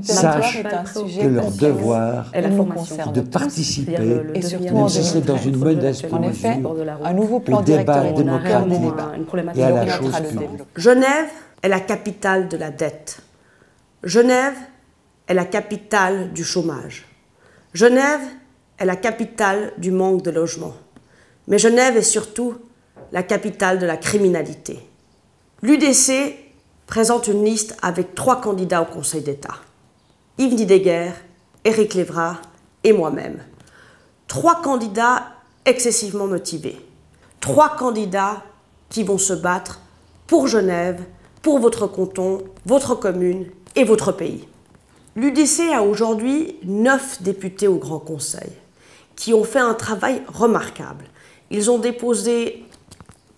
sachent que leur devoir est de participer, même si c'est dans une modeste mesure, au débat démocratique et à la chose publique. Genève est la capitale de la dette. Genève est la capitale du chômage. Genève est la capitale du manque de logement. Mais Genève est surtout la capitale de la criminalité. L'UDC présente une liste avec 3 candidats au Conseil d'État. Yves Nidegger, Éric Lévrard et moi-même. 3 candidats excessivement motivés. 3 candidats qui vont se battre pour Genève, pour votre canton, votre commune et votre pays. L'UDC a aujourd'hui 9 députés au Grand Conseil qui ont fait un travail remarquable. Ils ont déposé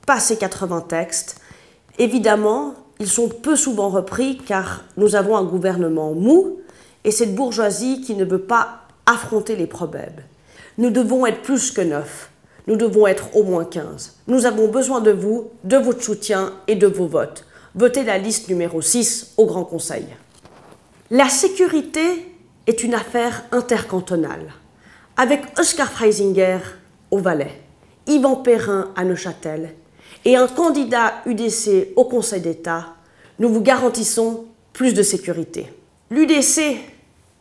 pas ces 80 textes. Évidemment, ils sont peu souvent repris car nous avons un gouvernement mou et cette bourgeoisie qui ne veut pas affronter les problèmes. Nous devons être plus que 9. Nous devons être au moins 15. Nous avons besoin de vous, de votre soutien et de vos votes. Votez la liste numéro 6 au Grand Conseil. La sécurité est une affaire intercantonale. Avec Oscar Freisinger au Valais, Yvan Perrin à Neuchâtel et un candidat UDC au Conseil d'État, nous vous garantissons plus de sécurité. L'UDC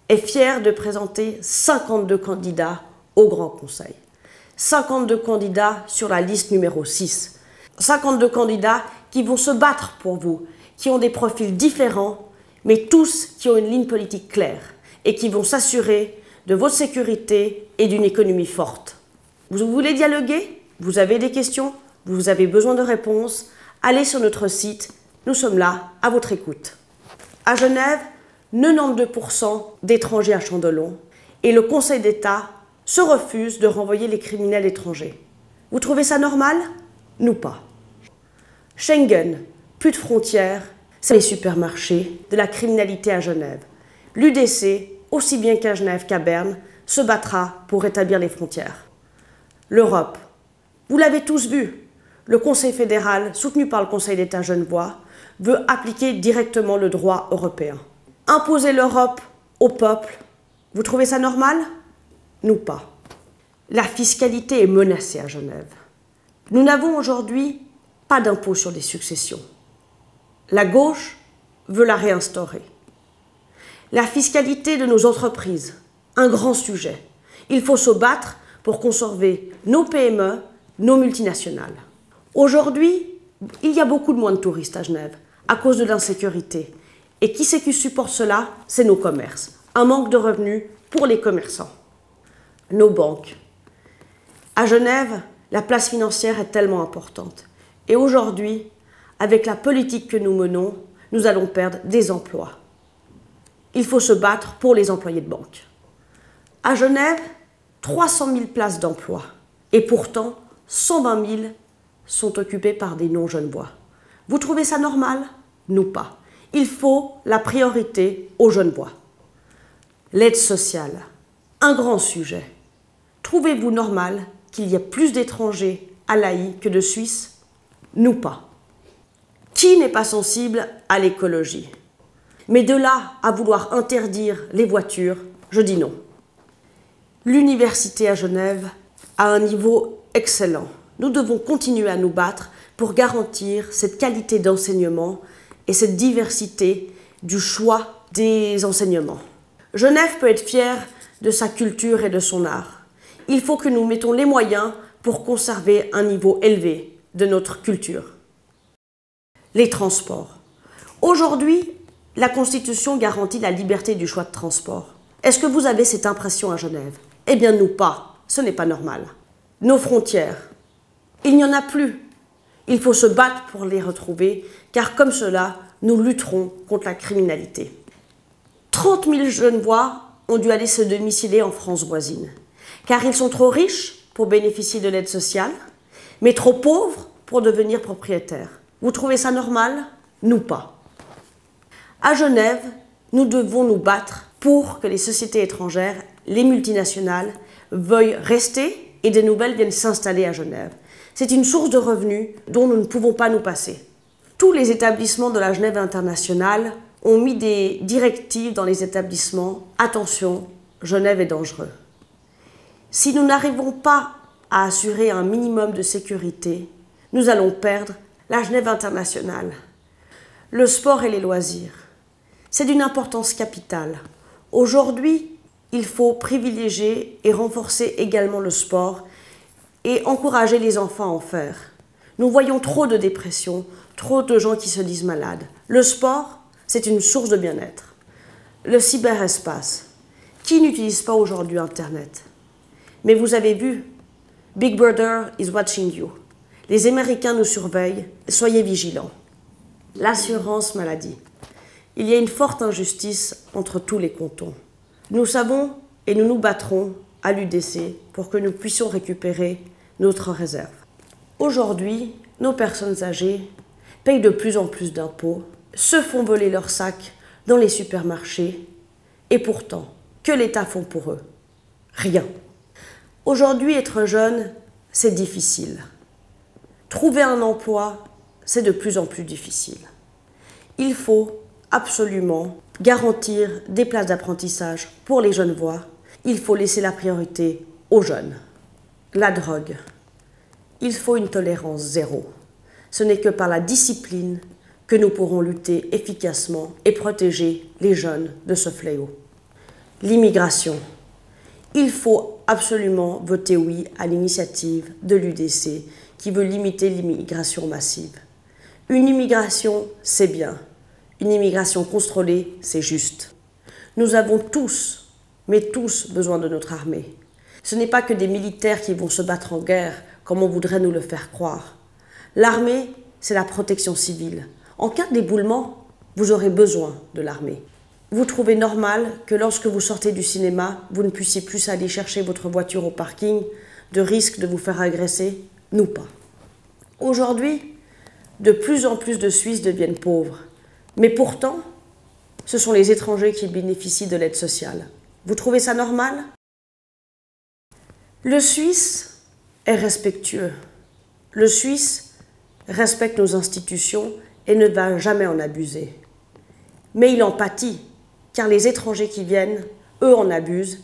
est fier de présenter 52 candidats au Grand Conseil. 52 candidats sur la liste numéro 6. 52 candidats qui vont se battre pour vous, qui ont des profils différents, mais tous qui ont une ligne politique claire et qui vont s'assurer de votre sécurité et d'une économie forte. Vous voulez dialoguer? Vous avez des questions? Vous avez besoin de réponses? Allez sur notre site, nous sommes là, à votre écoute. À Genève, 92% d'étrangers à Chandelon et le Conseil d'État se refuse de renvoyer les criminels étrangers. Vous trouvez ça normal? Nous pas. Schengen, plus de frontières, c'est les supermarchés de la criminalité à Genève. L'UDC, aussi bien qu'à Genève qu'à Berne, se battra pour rétablir les frontières. L'Europe, vous l'avez tous vu, le Conseil fédéral, soutenu par le Conseil d'État genevois, veut appliquer directement le droit européen. Imposer l'Europe au peuple, vous trouvez ça normal? Nous pas. La fiscalité est menacée à Genève. Nous n'avons aujourd'hui pas d'impôt sur les successions. La gauche veut la réinstaurer. La fiscalité de nos entreprises, un grand sujet. Il faut se battre pour conserver nos PME, nos multinationales. Aujourd'hui, il y a beaucoup de moins de touristes à Genève à cause de l'insécurité. Et qui c'est qui supporte cela? C'est nos commerces. Un manque de revenus pour les commerçants. Nos banques. À Genève, la place financière est tellement importante. Et aujourd'hui, avec la politique que nous menons, nous allons perdre des emplois. Il faut se battre pour les employés de banque. À Genève, 300 000 places d'emploi. Et pourtant, 120 000 sont occupées par des non-genevois. Vous trouvez ça normal? Nous pas. Il faut la priorité aux Genevois. L'aide sociale, un grand sujet. Trouvez-vous normal qu'il y ait plus d'étrangers à l'AI que de Suisses? Nous pas. Qui n'est pas sensible à l'écologie? Mais de là à vouloir interdire les voitures, je dis non. L'université à Genève a un niveau excellent. Nous devons continuer à nous battre pour garantir cette qualité d'enseignement et cette diversité du choix des enseignements. Genève peut être fière de sa culture et de son art. Il faut que nous mettons les moyens pour conserver un niveau élevé de notre culture. Les transports. Aujourd'hui, la Constitution garantit la liberté du choix de transport. Est-ce que vous avez cette impression à Genève? Eh bien, nous pas. Ce n'est pas normal. Nos frontières. Il n'y en a plus. Il faut se battre pour les retrouver, car comme cela, nous lutterons contre la criminalité. 30 000 Genevois ont dû aller se domicilier en France voisine, car ils sont trop riches pour bénéficier de l'aide sociale, mais trop pauvres pour devenir propriétaires. Vous trouvez ça normal? Nous pas. À Genève, nous devons nous battre pour que les sociétés étrangères, les multinationales, veuillent rester et des nouvelles viennent s'installer à Genève. C'est une source de revenus dont nous ne pouvons pas nous passer. Tous les établissements de la Genève internationale ont mis des directives dans les établissements. Attention, Genève est dangereux. Si nous n'arrivons pas à assurer un minimum de sécurité, nous allons perdre la Genève internationale. Le sport et les loisirs, c'est d'une importance capitale. Aujourd'hui, il faut privilégier et renforcer également le sport et encourager les enfants à en faire. Nous voyons trop de dépression, trop de gens qui se disent malades. Le sport, c'est une source de bien-être. Le cyberespace. Qui n'utilise pas aujourd'hui Internet? Mais vous avez vu, Big Brother is watching you. Les Américains nous surveillent, soyez vigilants. L'assurance maladie. Il y a une forte injustice entre tous les cantons. Nous savons et nous nous battrons à l'UDC pour que nous puissions récupérer notre réserve. Aujourd'hui, nos personnes âgées payent de plus en plus d'impôts, se font voler leurs sacs dans les supermarchés et pourtant, que l'État fait pour eux? Rien. Aujourd'hui, être jeune, c'est difficile. Trouver un emploi, c'est de plus en plus difficile. Il faut absolument garantir des places d'apprentissage pour les jeunes voix. Il faut laisser la priorité aux jeunes. La drogue. Il faut une tolérance zéro. Ce n'est que par la discipline que nous pourrons lutter efficacement et protéger les jeunes de ce fléau. L'immigration. Il faut absolument voter oui à l'initiative de l'UDC qui veut limiter l'immigration massive. Une immigration, c'est bien. Une immigration contrôlée, c'est juste. Nous avons tous, mais tous, besoin de notre armée. Ce n'est pas que des militaires qui vont se battre en guerre, comme on voudrait nous le faire croire. L'armée, c'est la protection civile. En cas d'éboulement, vous aurez besoin de l'armée. Vous trouvez normal que lorsque vous sortez du cinéma, vous ne puissiez plus aller chercher votre voiture au parking, de risque de vous faire agresser? Nous pas. Aujourd'hui, de plus en plus de Suisses deviennent pauvres. Mais pourtant, ce sont les étrangers qui bénéficient de l'aide sociale. Vous trouvez ça normal? Le Suisse est respectueux. Le Suisse respecte nos institutions et ne va jamais en abuser. Mais il en pâtit, car les étrangers qui viennent, eux en abusent,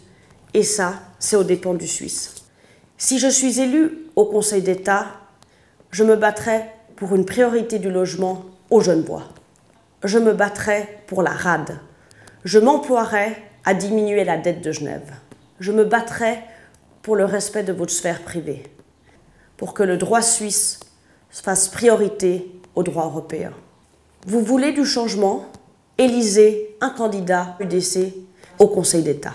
et ça, c'est aux dépens du Suisse. Si je suis élu au Conseil d'État, je me battrai pour une priorité du logement aux Genevois. Je me battrai pour la RAD. Je m'emploierai à diminuer la dette de Genève. Je me battrai pour le respect de votre sphère privée, pour que le droit suisse fasse priorité au droit européen. Vous voulez du changement? Élisez un candidat UDC au Conseil d'État.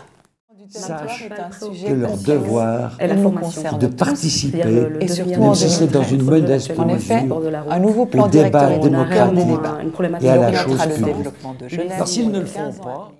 Sachent que leur devoir est de participer et surtout de s'inscrire dans une modeste mesure au débat démocratique et à la chose publique. S'ils ne le font pas,